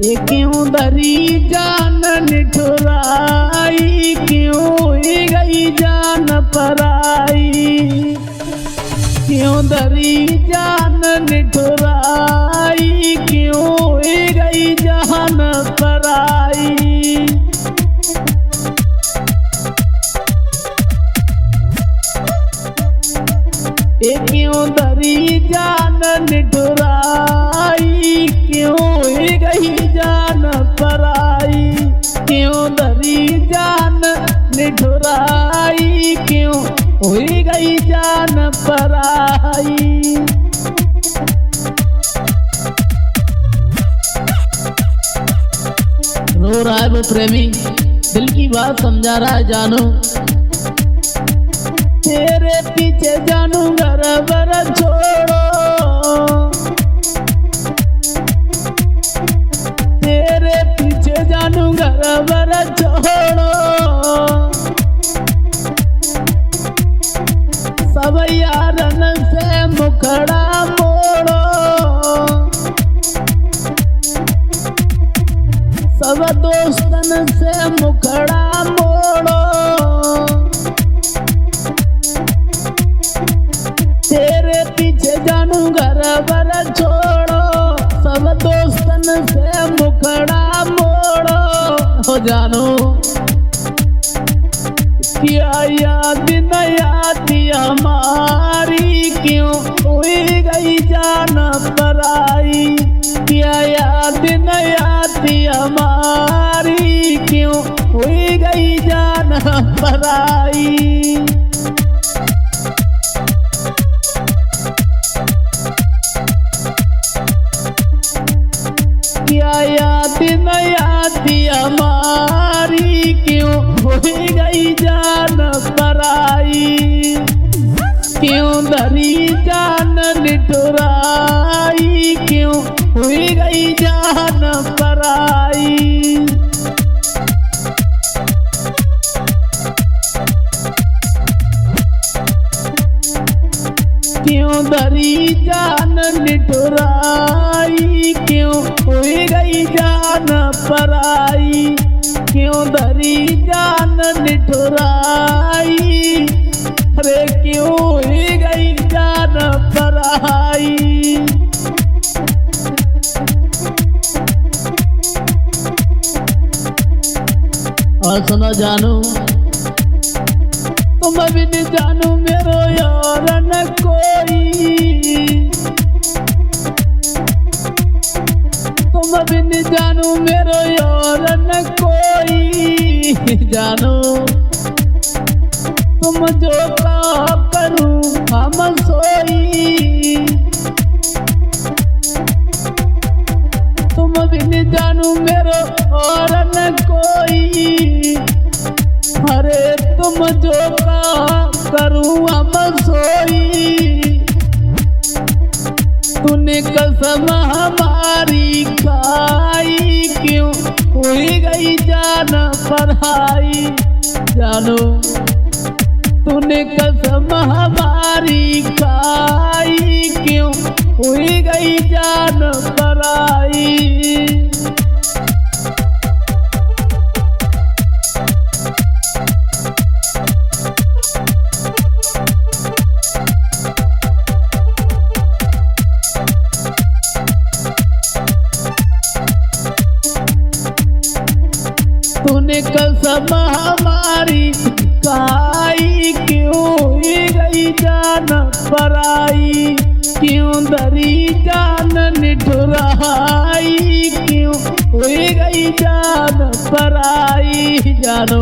ये क्यों धरी जान निठुराई, क्यों हुई गई जान पराई। क्यों धरी जान निठुराई, क्यों हुई गई जान पराई। ये क्यों धरी जान निठुराई, क्यों हुई गई जान पराई। क्यों धरी जान निठुराई, क्यों हुई गई जान पराई। रो रहा है वो प्रेमी, दिल की बात समझा रहा है जानू। तेरे पीछे जानू घर बर छोड़ो, तेरे पीछे जानू घर बर छोड़ो। सब यारन से मुखड़ा मोड़ो, सब दोस्तन से मुखड़ा मोड़ो। तेरे पीछे जानू घर बर छोड़ो, सब दोस्तन से मुखड़ा मोड़ो। हो जानू क्या याद न आती हमारी, क्यों हुई गई जान पराई। क्या याद न आती हमारी, क्यों हुई गई जान पराई। क्या याद न आती हमारी, क्यों हुई गई जान पराई। क्यों धरी जान निठुराई, क्यों हुई गई जान पराई। क्यों धरी जान निठुराई, क्यों हुई गई जान पराई। क्यों धरी जान निठुराई, अरे क्यों हुई गई जान पराई। और सुनो जानू, तुम भी नहीं जानू मेरो यार न कोई। तुम भी नहीं जानू मेरो यार न कोई। जानू तुम जो कहा करूं हम सोई। तुम भी नहीं जानू मेरो और न कोई। अरे तुम जो कहा करूं हम सोई। तूने कसम हमारी खाई, क्यों हुई गई जान पराई। जानू तूने कसम हमारी खाई, क्यों हुई गई जान पराई। तूने कसम हमारी खाई, क्यों हुई गई जान पराई। क्यों धरी जान निठुराई, क्यों हुई गई जान पराई। जानू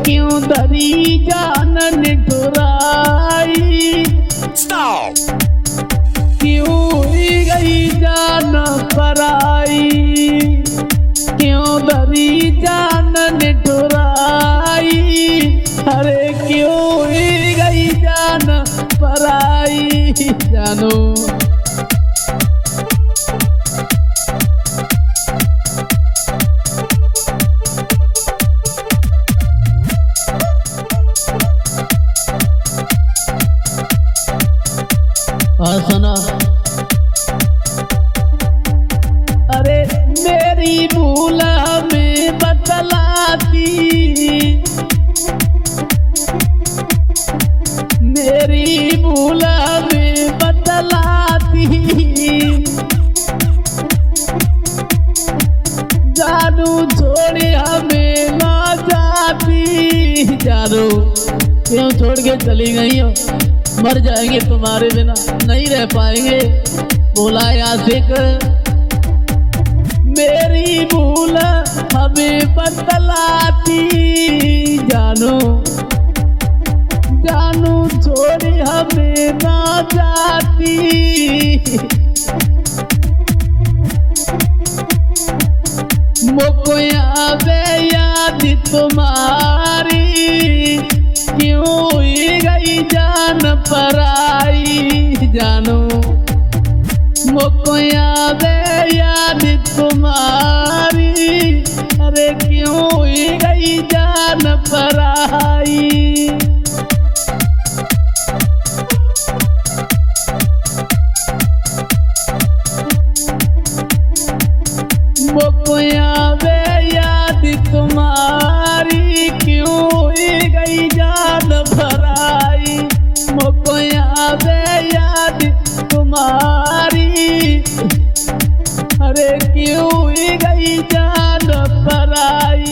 क्यों धरी जान निठुराई, क्यों हुई गई जान पराई। क्यों धरी जान निठुराई, अरे क्यों हुई गई जान पराई। जानू मेरी भूल हमें बतलाती, मेरी भूल हमें बतलाती, जानू छोड़ी हमें ना जाती। जानू क्यों छोड़ के चली गई हो, मर जाएंगे तुम्हारे बिना, नहीं रह पाएंगे, बोला आशिक। मेरी भूल हमें बतलाती, जानू जानू छोड़ी हमें ना जाती। मोको आवे याद तुम्हारी, क्यों ही गई जान पराई। जानू मोको आवे याद तुम्हारी, अरे क्यों ही गई जान पराई। मोको आवे याद तुम्हारी, क्यों ही गई जान पराई। मोको आवे याद तुम्हारी, अरे क्यों ही गई जान पराई।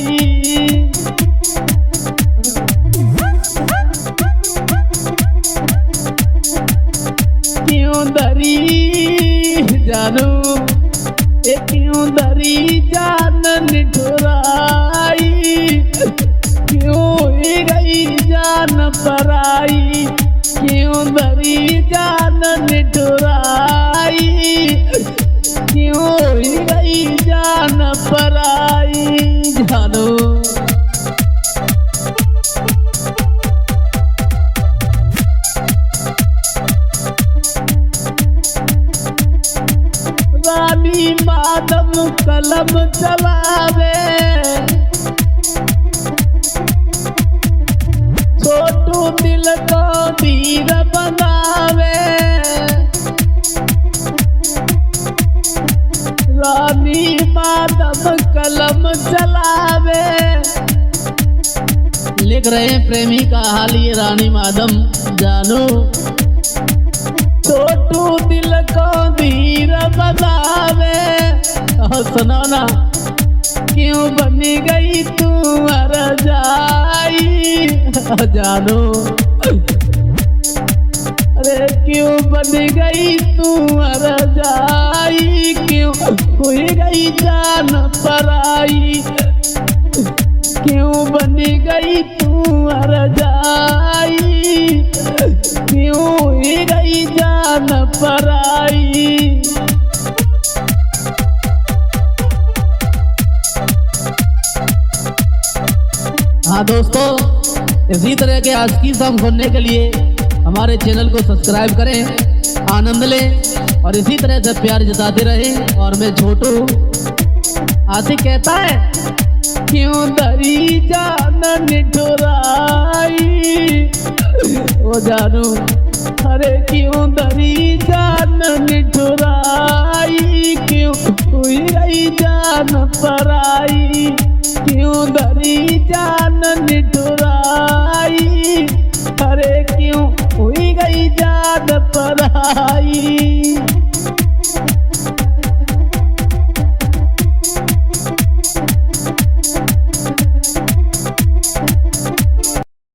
क्यों दरी जानू, क्यों दरी जान निठुराई, क्यों ही गई जान पराई। क्यों दरी जान निठुराई, क्यों ही गई जान पराई। जानू रानी माधव कलम चलावे, छोटू दिल को धीर बनावे। रानी माधव कलम चलावे, लिख रहे हैं प्रेमी का हाल ये रानी माधव। जानू छोटू दिल को धीर बनावे, सुनो ना। क्यों बनी गई तू रजाई, जानू अरे क्यों बनी गई तू रजाई। क्यों हुई गई जान पराई, क्यों बनी गई तू रजाई। क्यों हुई गई जान पराई। हाँ दोस्तों, इसी तरह के आशिकी सॉन्ग सुनने के लिए हमारे चैनल को सब्सक्राइब करें, आनंद लें और इसी तरह से प्यार जताते रहें। और मैं छोटू आशिक कहता है, क्यों दरी जान निठुराई, ओ जानू अरे क्यों दरी जान निठुराई। क्यों हुई गई जान पराई, क्यों दरी जान निठुराई।